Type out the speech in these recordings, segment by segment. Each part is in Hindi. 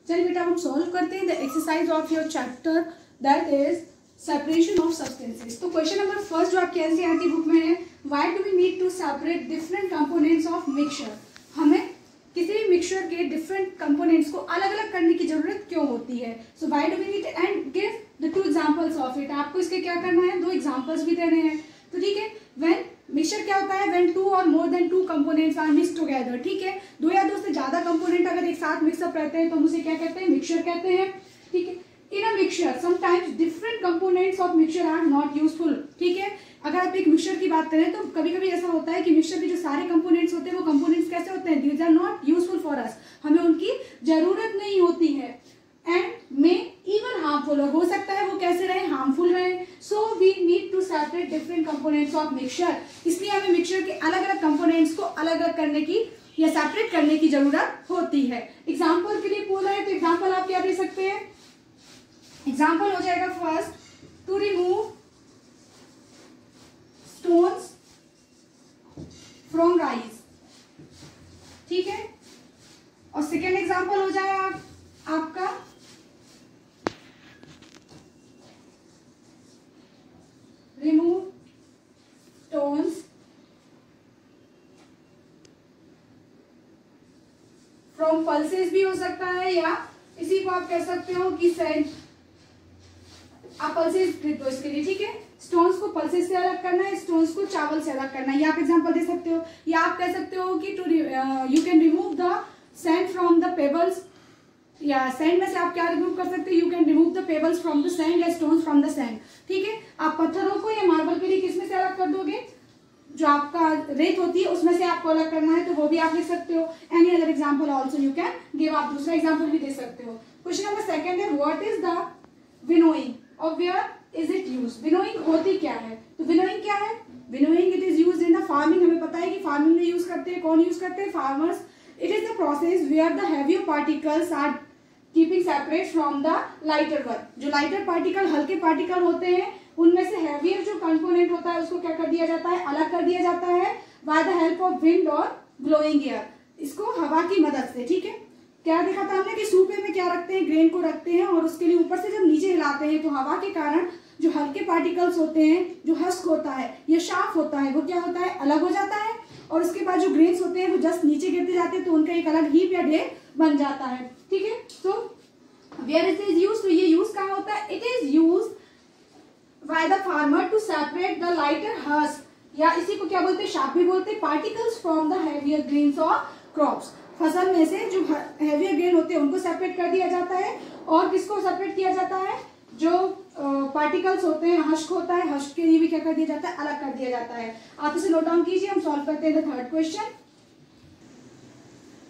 चलिए बेटा हम सॉल्व करते हैं the exercise of your chapter that is separation of substances. तो क्वेश्चन नंबर फर्स्ट जो आपके एनसीईआरटी बुक में है, why do we need to separate different components of mixture. हमें किसी भी मिक्सचर के डिफरेंट कंपोनेंट्स को अलग अलग करने की जरूरत क्यों होती है। So why do we need and give the 2 examples of it. आपको इसके क्या करना है, 2 एग्जांपल्स भी देने हैं। तो ठीक है, व्हेन मिक्सचर क्या होता है, व्हेन 2 और more than 2 components are mixed together. ठीक है, 2 या 2 से ज्यादा कंपोनेंट अगर एक साथ मिक्सअप रहते हैं तो हम उसे क्या कहते हैं, मिक्सचर कहते हैं। ठीक है, in a mixture sometimes different components of mixture are not useful. ठीक है, अगर आप एक मिक्सचर की बात करें तो कभी कभी ऐसा होता है कि मिक्सचर के जो सारे कंपोनेंट्स होते हैं वो कंपोनेंट्स कैसे होते हैं, these are not useful for us, हमें उनकी जरूरत नहीं होती है। एंड मे इवन हार्मफुल, और हो सकता है वो कैसे रहे, हार्मफुल रहे। So we need to separate different components of mixture. इसलिए हमें मिक्सचर के अलग अलग कंपोनेंट्स को अलग अलग करने की या सेपरेट करने की जरूरत होती है। एग्जाम्पल के लिए बोला है तो एग्जाम्पल आप क्या दे सकते हैं, एग्जाम्पल हो जाएगा first, to remove stones from rice. ठीक है, और सेकेंड एग्जाम्पल हो जाएगा आपका रिमूव स्टोन्स फ्रॉम पल्सेस भी हो सकता है, या इसी को आप कह सकते हो कि सेंट आप पल्सेस लिख दो इसके लिए। ठीक है, स्टोन्स को पल्सेस से अलग करना है, स्टोन्स को चावल से अलग करना है, या आप एग्जांपल दे सकते हो, या आप कह सकते हो कि you can remove the sand from the pebbles, या सैंड में से आप क्या रिमूव कर सकते हो, you can remove the pebbles from the sand या स्टोन्स फ्रॉम द सैंड। ठीक है, आप पत्थरों को या मार्बल के लिए किस में से अलग कर दोगे, जो आपका रेत होती है उसमें से आपको अलग करना है, तो वो भी आप लिख सकते हो। Any other example also you can give, आप दूसरा एग्जाम्पल भी दे सकते हो। क्वेश्चन नंबर सेकंड है, व्हाट इज द विनोइंग और where is it use. Winnowing होती क्या है, तो विनोइंग क्या है, winnowing it is use in the farming. हमें पता है कि फार्मिंग में यूज करते हैं, कौन यूज करते हैं, farmers. It is the process where the heavier particles are keeping separate from the lighter one. जो लाइटर पार्टिकल, हल्के पार्टिकल होते हैं, उनमें से हैवियर जो कंपोनेंट होता है उसको क्या कर दिया जाता है, अलग कर दिया जाता है by the help of wind और ब्लोइंग एयर, इसको हवा की मदद से। ठीक है, क्या देखा था हमने कि सूपे में क्या रखते हैं, ग्रेन को रखते हैं, और उसके लिए ऊपर से जब नीचे हिलाते हैं तो हवा के कारण जो हल्के पार्टिकल्स होते हैं, जो हस्क होता है या शाफ होता है, वो क्या होता है, अलग हो जाता है, और उसके बाद जो ग्रेन्स होते हैं वो जस्ट नीचे गिरते जाते हैं, तो उनका एक अलग हीप या ढेर बन जाता है। ठीक है, तो वेयर इट इज यूज, तो ये यूज कहाँ होता है, it is use by the farmer to separate the lighter husk, या इसी को क्या बोलते हैं, शाप भी बोलते हैं, particles from the heavier grains और क्रॉप्स। फसल में से जो हैवियर ग्रेन होते हैं उनको सेपरेट कर दिया जाता है, और किसको सेपरेट किया जाता है, जो पार्टिकल्स होते हैं, हस्क होता है, हस्क के लिए भी क्या कर दिया जाता है, अलग कर दिया जाता है। आप इसे नोट डाउन कीजिए, हम सॉल्व करते हैं the third question.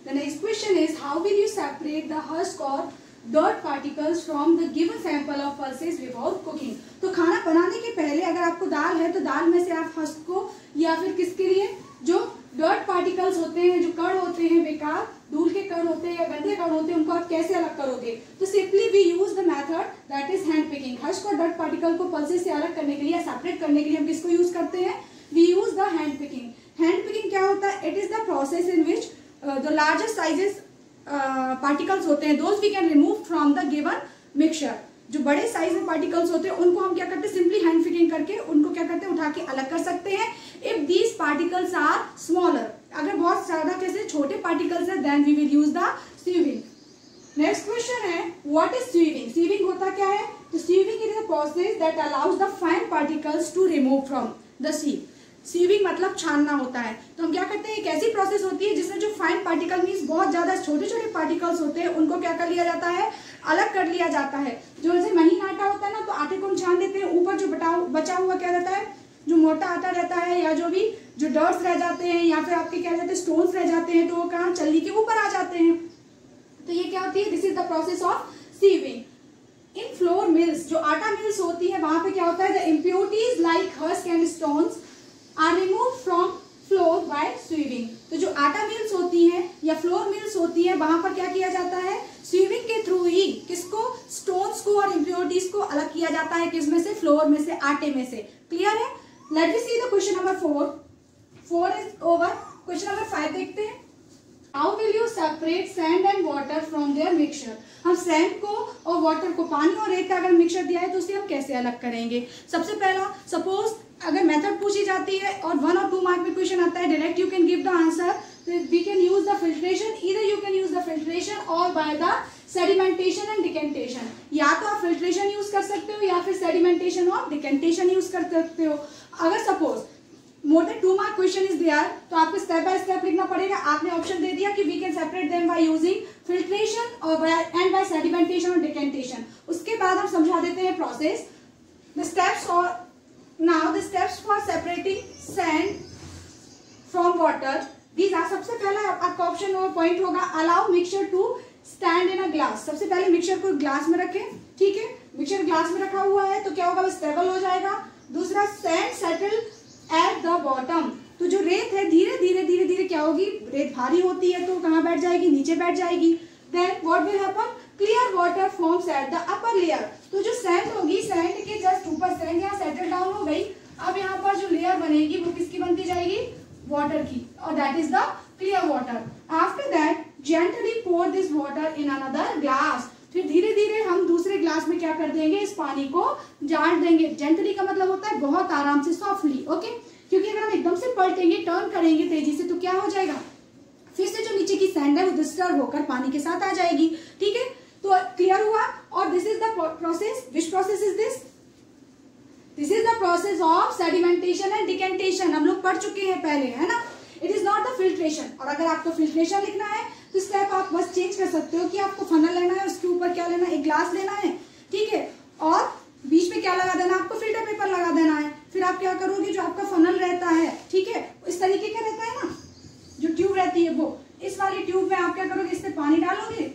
The next question is, how will you separate the husk और dirt particles from the given sample of pulses without cooking। तो खाना बनाने के पहले अगर आपको दाल है तो दाल में से आप हस्क को, या फिर किसके लिए, जो dirt particles होते हैं, जो कण होते हैं, बेकार धूल के कण होते हैं या गंदे कण होते हैं, उनको आप कैसे अलग करोगे, तो simply we use the method that is hand picking. Husk और dirt particle को पल्सेस से अलग करने के लिए, सेपरेट करने के लिए हम किसको यूज करते हैं, we use the hand picking. Hand picking क्या होता है, it is the process in which the largest sizes particles होते हैं, those we can remove from the given mixture. जो बड़े साइज में पार्टिकल्स होते हैं उनको हम क्या करते हैं, सिंपली हैंड पिकिंग करके उनको क्या करते हैं, उठा के अलग कर सकते हैं। If these particles are smaller, अगर बहुत ज्यादा कैसे छोटे पार्टिकल्स है, then we will use the sieving. Next question है, व्हाट इज सीविंग। सीविंग होता क्या है, तो sieving is a process that allows the fine particles to remove from the sieve. Sieving मतलब छानना होता है, तो हम क्या करते हैं, एक ऐसी प्रोसेस होती है जिसमें जो फाइन पार्टिकल मीन्स बहुत ज्यादा छोटे छोटे पार्टिकल्स होते हैं, उनको क्या कर लिया जाता है, अलग कर लिया जाता है। जो जैसे महीन आटा होता है ना, तो आटे को हम छान देते हैं, ऊपर जो बचा हुआ क्या रहता है, जो मोटा आटा रहता है, या जो भी जो डर्ट्स रह जाते हैं, या फिर आपके क्या रहते हैं, स्टोन्स रह जाते हैं, तो वो कहाँ, चल्ली के ऊपर आ जाते हैं। तो ये क्या होती है, this is the process of sieving. In flour mills, जो आटा मिल्स होती है, वहां पे क्या होता है, the impurities like husk and stones are remove from flour by sieving. तो जो आटा मिल्स होती हैं या फ्लोर मिल्स होती है, वहां पर क्या किया जाता है, स्वीविंग के थ्रू ही किसको, स्टोन्स को और इम्प्योरिटीज को अलग किया जाता है, किसमें से, फ्लोर में से, आटे में से। क्लियर है, let me see the question number 4 is over. Question number 5 देखते हैं। How will you separate sand and water from their mixture? हम सैंड को और वाटर को, पानी और रेत का अगर मिक्सचर दिया है तो उसे हम कैसे अलग करेंगे? सबसे पहला, सपोज अगर मेथड पूछी जाती है और 1 और 2 मार्क में क्वेश्चन आता है, direct you can give the answer, we can use the filtration, either you can use the filtration और by the sedimentation and decantation. या तो आप फिल्ट्रेशन यूज कर सकते हो या फिर सेडिमेंटेशन और डिकेंटेशन यूज कर सकते हो। अगर suppose more than 2 mark question is there तो आपको स्टेप बाय स्टेप लिखना पड़ेगा। आपने ऑप्शन दे दिया कि we can separate them by using filtration और एंड बाय सेडिमेंटेशन और डिकेंटेशन। उसके बाद हम समझा देते हैं प्रोसेस, द स्टेप्स और now the steps for separating sand from water. These are, सबसे पहला आपका ऑप्शन और पॉइंट होगा allow mixture to stand in a glass. सबसे पहले मिक्सचर को ग्लास में रखें, ठीक है, मिक्सचर ग्लास में रखा हुआ है तो क्या होगा, वो स्टेबल हो जाएगा। दूसरा, sand settle at the bottom, तो जो रेत है धीरे धीरे धीरे धीरे क्या होगी, रेत भारी होती है तो कहाँ बैठ जाएगी, नीचे बैठ जाएगी। Then what will happen, clear water forms at the upper layer, तो जो सैंड होगी, सैंड के जस्ट ऊपर, सैंड यहाँ सेटल डाउन हो गई, अब यहाँ पर जो लेयर बनेगी वो किसकी बनती जाएगी, वाटर की, और that is the clear water. After that gently pour this water in another glass, फिर धीरे धीरे हम दूसरे ग्लास में क्या कर देंगे, इस पानी को जान देंगे। जेंटली का मतलब होता है बहुत आराम से, सॉफ्टली, ओके, क्योंकि अगर हम एकदम से पलटेंगे, टर्न करेंगे तेजी से तो क्या हो जाएगा, फिर से जो नीचे की सैंड है वो डिस्टर्ब होकर पानी के साथ आ जाएगी, ठीक है। तो क्लियर हुआ। और this is the process, which process is this, this is the process of sedimentation and decantation, हम लोग पढ़ चुके हैं पहले, है ना। It is not the filtration. और अगर आपको फिल्ट्रेशन लिखना है तो स्टेप आप बस चेंज कर सकते हो कि आपको फनल लेना है, उसके ऊपर क्या लेना है, एक ग्लास लेना है, ठीक है, और बीच में क्या लगा देना, आपको फिल्टर पेपर लगा देना है। फिर आप क्या करोगे, जो आपका फनल रहता है, ठीक है, इस तरीके का रहता है ना, जो ट्यूब रहती है वो, इस वाली ट्यूब में आप क्या करोगे, इससे पानी डालोगे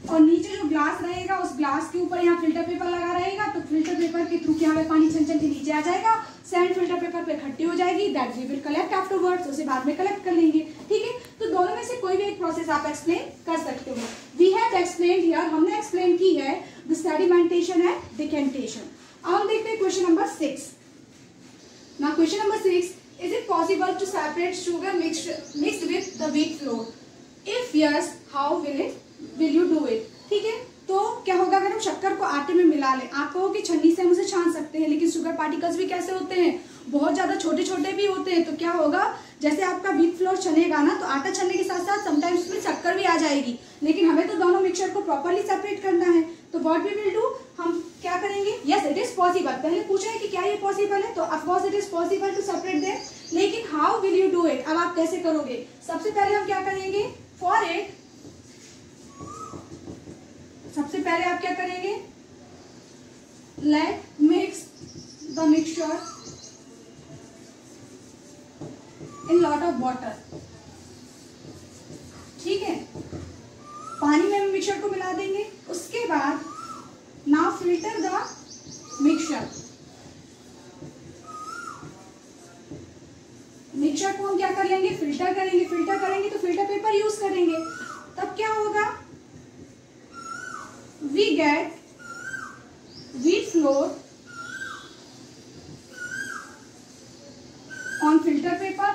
और नीचे जो ग्लास रहेगा उस ग्लास के ऊपर यहाँ फिल्टर पेपर लगा रहेगा, तो फिल्टर पेपर के थ्रू क्या है, पानी छन छन के नीचे आ जाएगा, सैंड फिल्टर पेपर पे इकट्ठी हो जाएगी, that we will collect afterwards, उसे बाद में कलेक्ट कर लेंगे, ठीक है। तो दोनों में से कोई भी एक प्रोसेस आप एक्सप्लेन कर सकते हो। वी हैव एक्सप्लेन्ड हियर, हमने एक्सप्लेन की है द सेडिमेंटेशन एंड डिकेंटेशन। अब हम देखते हैं question number 6। Now question number 6, is it possible to separate sugar mixed with the wheat flour? If yes, how will you do it? ठीक है, तो क्या होगा अगर हम शक्कर को आटे में मिला लें। आप कहो कि छन्नी से हम उसे छान सकते हैं, लेकिन शुगर पार्टिकल्स भी कैसे होते हैं, बहुत ज्यादा छोटे छोटे भी होते हैं। तो क्या होगा, जैसे आपका व्हीट फ्लोर छनेगा ना, तो आटा छनने के साथ साथ समटाइम्स उसमें शक्कर भी आ जाएगी, लेकिन हमें तो दोनों मिक्सचर को प्रॉपर्ली सेपरेट करना है। तो व्हाट वी विल डू, हम क्या करेंगे, यस इट इज पॉसिबल। पहले पूछा है कि क्या ये पॉसिबल है, तो of course it is possible to separate them, लेकिन how will you do it, अब आप कैसे करोगे। सबसे पहले हम क्या करेंगे, फॉर इट, सबसे पहले आप क्या करेंगे, let mix the mixture in lot of water, ठीक है, पानी में हम मिक्सचर को मिला देंगे। उसके बाद now filter the mixture, mixture को हम क्या कर लेंगे, फिल्टर करेंगे। फिल्टर करेंगे तो फिल्टर पेपर यूज करेंगे, तब क्या होगा, we get wheat flour on filter paper।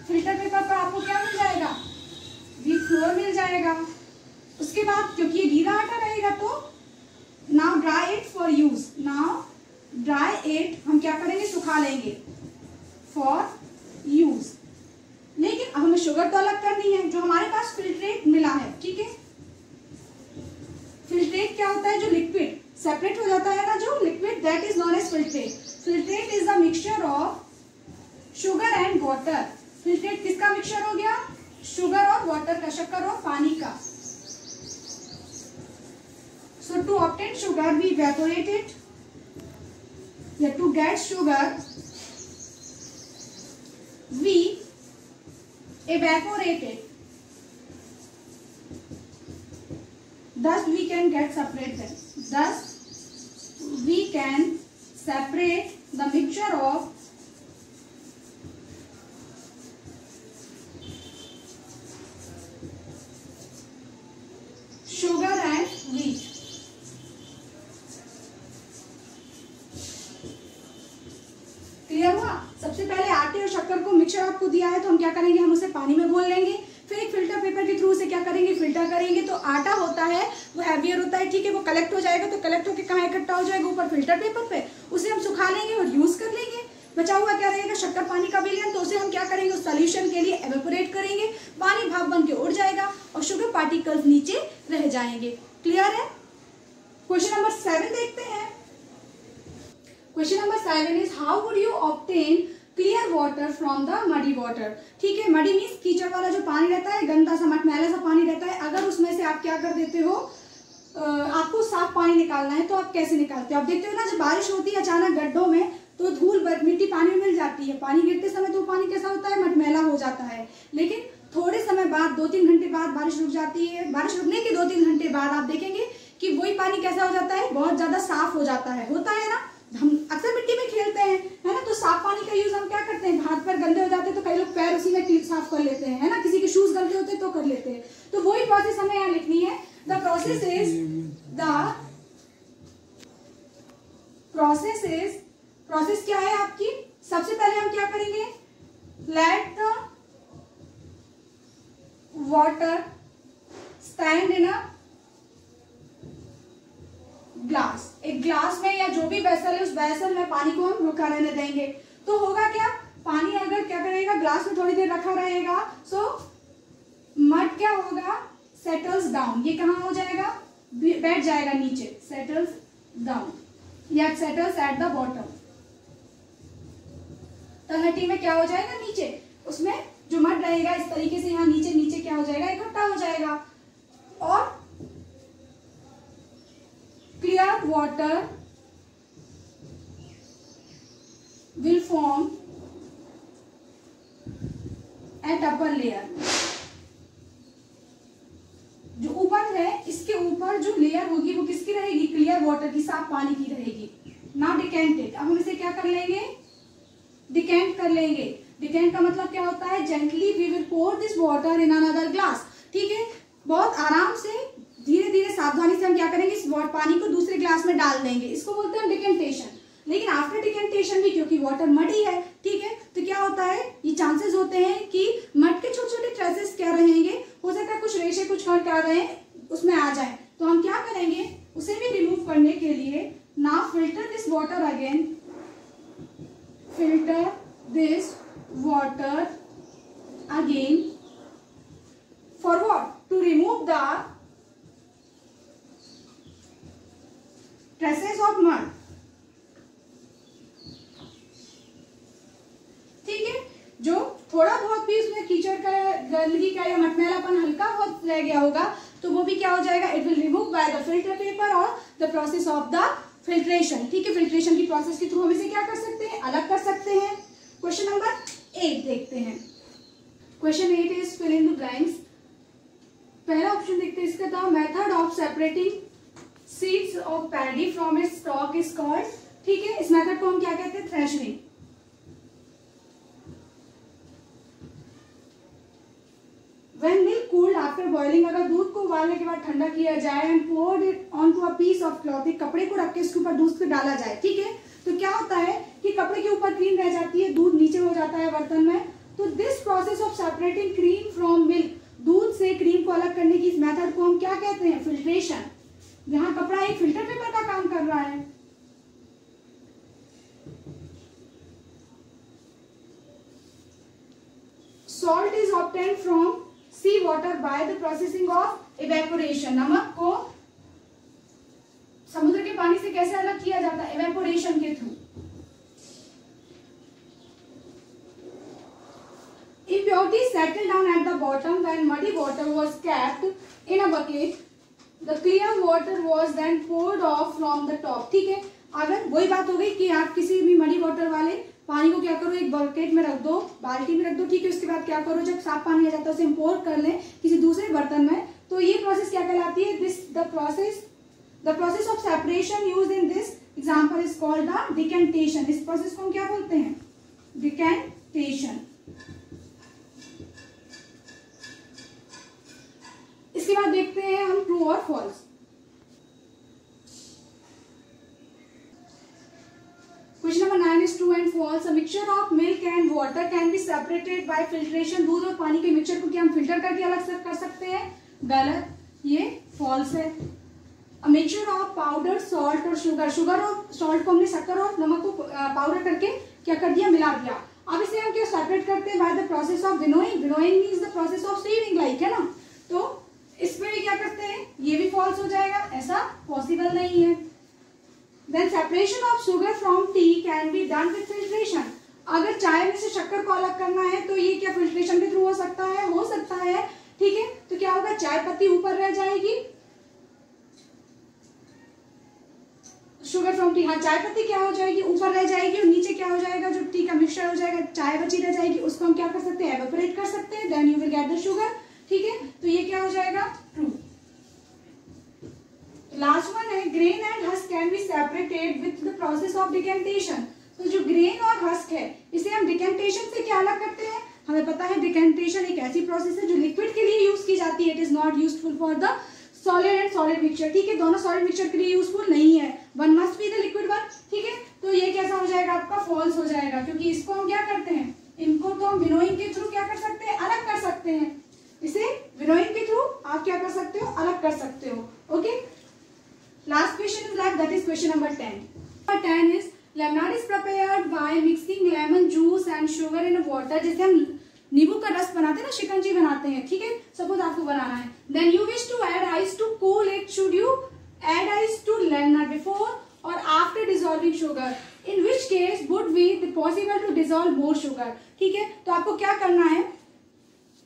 Filter paper पर आपको क्या मिल जाएगा, wheat flour मिल जाएगा। उसके बाद क्योंकि ये गीला आटा रहेगा तो now dry it for use, now dry it हम क्या करेंगे, सुखा लेंगे for use। लेकिन अब हमें शुगर तो अलग करनी है, जो हमारे पास फिल्ट्रेट मिला है, ठीक है। फिल्ट्रेट क्या होता है, जो लिक्विड सेपरेट हो जाता है ना, जो liquid, that is known as filtrate. Filtrate is the mixture of sugar and water. Filtrate किसका मिक्सचर हो गया, शुगर और वाटर का, शक्कर और पानी का। So to obtain sugar we evaporate it, या to get sugar we evaporate it, thus we can get separate them, thus we can separate the mixture of sugar and wheat। Clear हुआ। सबसे पहले आटे और शक्कर को मिक्सचर आपको दिया है तो हम क्या करेंगे, हम उसे पानी में घोल लेंगे। क्या करेंगे, फिल्टर करेंगे। तो आटा होता है वो हैवियर होता है, ठीक है, वो कलेक्ट हो जाएगा, तो कलेक्ट होकर कहाँ इकट्ठा हो जाएगा, ऊपर फिल्टर पेपर पे, उसे हम सुखा लेंगे और यूज कर लेंगे। बचा हुआ क्या रहेगा, शक्कर पानी का विलयन, तो उसे हम क्या करेंगे, उस सोल्यूशन के लिए एवेपोरेट करेंगे, पानी भाप बन के उड़ जाएगा और शुगर पार्टिकल्स नीचे रह जाएंगे। क्लियर है। क्वेश्चन नंबर 7 देखते हैं। Question number 7 is how would you obtain clear water from the muddy water. ठीक है, मडी मीन्स कीचड़ वाला जो पानी रहता है, गंदा सा मटमैला सा पानी रहता है, अगर उसमें से आप क्या कर देते हो, आपको साफ पानी निकालना है तो आप कैसे निकालते हो। आप देखते हो ना, जब बारिश होती है अचानक गड्ढों में तो धूल मिट्टी पानी में मिल जाती है, पानी गिरते समय तो पानी कैसा होता है, मटमैला हो जाता है। लेकिन थोड़े समय बाद 2-3 घंटे बाद बारिश रुक जाती है, बारिश रुकने के 2-3 घंटे बाद आप देखेंगे कि वही पानी कैसा हो जाता है, बहुत ज्यादा साफ हो जाता है। होता है ना, हम अक्सर मिट्टी में खेलते हैं, है ना, तो साफ पानी का यूज हम क्या करते हैं, हाथ पैर गंदे हो जाते हैं तो कई लोग पैर उसी में साफ कर लेते हैं, है ना, किसी के शूज गंदे होते हैं तो कर लेते हैं। तो वही प्रोसेस हमें यहाँ लिखनी है। द प्रोसेस क्या है आपकी, सबसे पहले हम क्या करेंगे, let the water stand in a glass. एक ग्लास में या जो भी वेसल है उस वेसल में पानी को हम रुका रहने देंगे। तो होगा क्या, पानी अगर क्या करेगा, ग्लास में थोड़ी देर रखा रहेगा, सो मड क्या होगा, सेटल्स डाउन। ये कहाँ हो जाएगा, बैठ जाएगा नीचे, सेटल्स डाउन या सेटल्स एट द बॉटम। तलहटी में क्या हो जाएगा, नीचे, उसमें जो मड रहेगा इस तरीके से यहाँ नीचे नीचे क्या हो जाएगा, इकट्ठा हो जाएगा। और clear water will form at upper layer. जो ऊपर है इसके ऊपर जो लेयर होगी वो किसकी रहेगी, क्लियर वाटर की, साफ पानी की रहेगी। नाउ डिकेंटेड, अब हम इसे क्या कर लेंगे, डिकेंट कर लेंगे। डिकेंट का मतलब क्या होता है, gently we will pour this water in another glass. ठीक है, बहुत आराम से धीरे धीरे सावधानी से हम क्या करेंगे, इस पानी को दूसरे ग्लास में डाल देंगे, इसको बोलते हैं डिकेंटेशन। लेकिन आफ्टर डिकेंटेशन भी, क्योंकि वाटर मडी है, ठीक है, तो क्या होता है, ये चांसेस होते हैं कि मड के छोटे छोटे ट्रेसेस क्या रहेंगे, हो सकता है कुछ रेशे कुछ कण क्या रहे उसमें आ जाए, तो हम क्या करेंगे, उसे भी रिमूव करने के लिए now filter this water again, filter this water again for what, to remove the traces of mud। ठीक है, जो थोड़ा बहुत भी उसमें कीचड़ का, गंदगी का या मटमैलापन हल्का बहुत रह गया होगा तो वो भी क्या हो जाएगा, it will remove by the filter paper और the process of the filtration. ठीक है, फिल्ट्रेशन की प्रोसेस के थ्रू हम इसे क्या कर सकते हैं, अलग कर सकते हैं। क्वेश्चन नंबर 8 देखते हैं। Question 8 is fill in the blanks. पहला ऑप्शन देखते हैं इसका, the method of separating seeds of paddy from its stalk is called. ठीक है, इस मेथड को हम क्या कहते हैं, threshing. When milk cooled after boiling, अगर दूध को उबालने के बाद ठंडा किया जाए and poured it onto a piece of cloth, एक कपड़े को रख के इसके ऊपर दूध को डाला जाए, ठीक है, तो क्या होता है कि कपड़े के ऊपर क्रीम रह जाती है, दूध नीचे हो जाता है बर्तन में। तो this process of separating cream from milk, दूध से क्रीम को अलग करने की इस मेथड को हम क्या कहते हैं, फिल्ट्रेशन। यहाँ कपड़ा एक फिल्टर पेपर का काम कर रहा है। Salt is obtained from sea water by the processing of evaporation। नमक को समुद्र के पानी से कैसे अलग किया जाता है, evaporation के through. Impurities settled down at the bottom when muddy water was kept in a bucket. The clear water was then poured off from the top। ठीक है, अगर वही बात हो गई कि आप किसी भी मडी वाटर वाले पानी को क्या करो, एक बकेट में रख दो, बाल्टी में रख दो, ठीक है, उसके बाद क्या करो, जब साफ पानी आ जाता है उसे इम्पोर कर लें किसी दूसरे बर्तन में। तो ये प्रोसेस क्या कहलाती है, this the process of separation used in this example is called the decantation. इस प्रोसेस को हम क्या बोलते हैं, डिकेंटेशन। इसके बाद देखते हैं हम ट्रू और false. Question number 9 is true and false। A mixture of milk and water can be separated by filtration। दूध और पानी के मिक्सचर को क्या हम फिल्टर करके अलग कर सकते हैं, गलत, ये फॉल्स है। मिक्सचर ऑफ पाउडर सॉल्ट और शुगर, शुगर और सॉल्ट को हमने शक्कर और नमक को पाउडर करके क्या कर दिया, मिला दिया। अब इसे हम क्या सेपरेट करते हैं by the process of winnowing, winnowing means the process of sieving like, है ना। तो इसमें भी क्या करते हैं, ये भी फॉल्स हो जाएगा, ऐसा पॉसिबल नहीं है। Then separation of sugar from tea can be done with filtration, अगर चाय में से शक्कर को अलग करना है तो ये क्या फिल्ट्रेशन के थ्रू हो सकता है, हो सकता है, ठीक है। तो क्या होगा, चाय पत्ती ऊपर रह जाएगी, शुगर फ्रॉम टी, हाँ चाय पत्ती क्या हो जाएगी, ऊपर रह जाएगी, और नीचे क्या हो जाएगा, जो टी का मिक्सचर हो जाएगा, चाय बची रह जाएगी, उसको हम क्या कर सकते हैं, एवेपोरेट कर सकते हैं, then you will get the sugar, ठीक है। तो ये क्या हो जाएगा, ट्रू। लास्ट वन है, grain and husk can be separated with the process of decantation. तो जो ग्रेन और हस्क है इसे हम डिकेंटेशन से क्या अलग करते हैं, हमें पता है डिकेंटेशन एक ऐसी प्रोसेस है जो लिक्विड के लिए यूज की जाती है, it is not useful for the solid and solid mixture, ठीक है। दोनों सॉलिड मिक्सचर के लिए यूजफुल नहीं है, one must be the liquid one, ठीक है। तो ये कैसा हो जाएगा आपका, फॉल्स हो जाएगा, क्योंकि इसको हम क्या करते हैं, इनको तो हम विनोइंग के थ्रू क्या कर सकते हैं, अलग कर सकते हैं, इसे विनोइंग के थ्रू आप क्या कर सकते हो, अलग कर सकते हो, okay. Last question is like that is question number 10. Number 10 is lemonade is prepared by mixing lemon juice and sugar in water. जैसे हम नींबू का रस बनाते हैं ना, शिकंजी बनाते हैं, ठीक है। सपोज आपको बनाना है, then you wish to add ice to cool it. Should you add ice to lemonade before or after dissolving sugar? In which case would be possible to dissolve more sugar? ठीक है। तो आपको क्या करना है,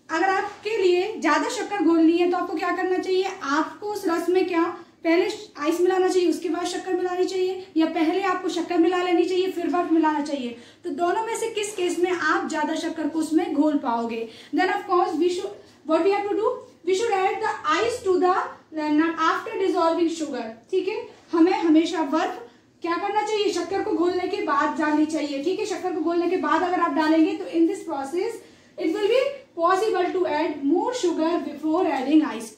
अगर आपके लिए ज्यादा शक्कर घोलनी है तो आपको क्या करना चाहिए, आपको उस रस में क्या पहले आइस मिलाना चाहिए, उसके बाद शक्कर मिलानी चाहिए, या पहले आपको शक्कर मिला लेनी चाहिए फिर बर्फ मिलाना चाहिए। तो दोनों में से किस केस में आप ज्यादा शक्कर को उसमें घोल पाओगे। Then of course we should, what we have to do, we should add the ice to the lemonade after dissolving sugar, ठीक है। हमें हमेशा बर्फ क्या करना चाहिए, शक्कर को घोलने के बाद डालनी चाहिए, ठीक है। शक्कर को घोलने के बाद अगर आप डालेंगे तो in this process it will be possible to add more sugar before adding ice.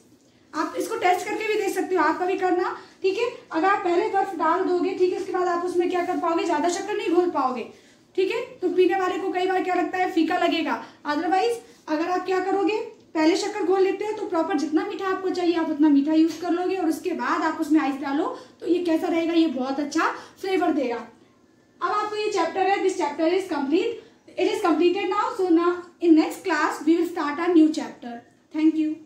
आप इसको टेस्ट करके भी देख सकते हो, आप कभी करना, ठीक है। अगर आप पहले बर्फ डाल दोगे, ठीक है, उसके बाद आप उसमें क्या कर पाओगे, ज्यादा शक्कर नहीं घोल पाओगे, ठीक है। तो पीने वाले को कई बार क्या लगता है, फीका लगेगा। अदरवाइज अगर आप क्या करोगे, पहले शक्कर घोल लेते हो तो प्रॉपर जितना मीठा आपको चाहिए आप उतना मीठा यूज कर लोगे, और उसके बाद आप उसमें आइस डालो तो ये कैसा रहेगा, ये बहुत अच्छा फ्लेवर देगा। अब आपको ये चैप्टर है, this chapter is complete, it is completed now. So now in next class we will start a new chapter. Thank you.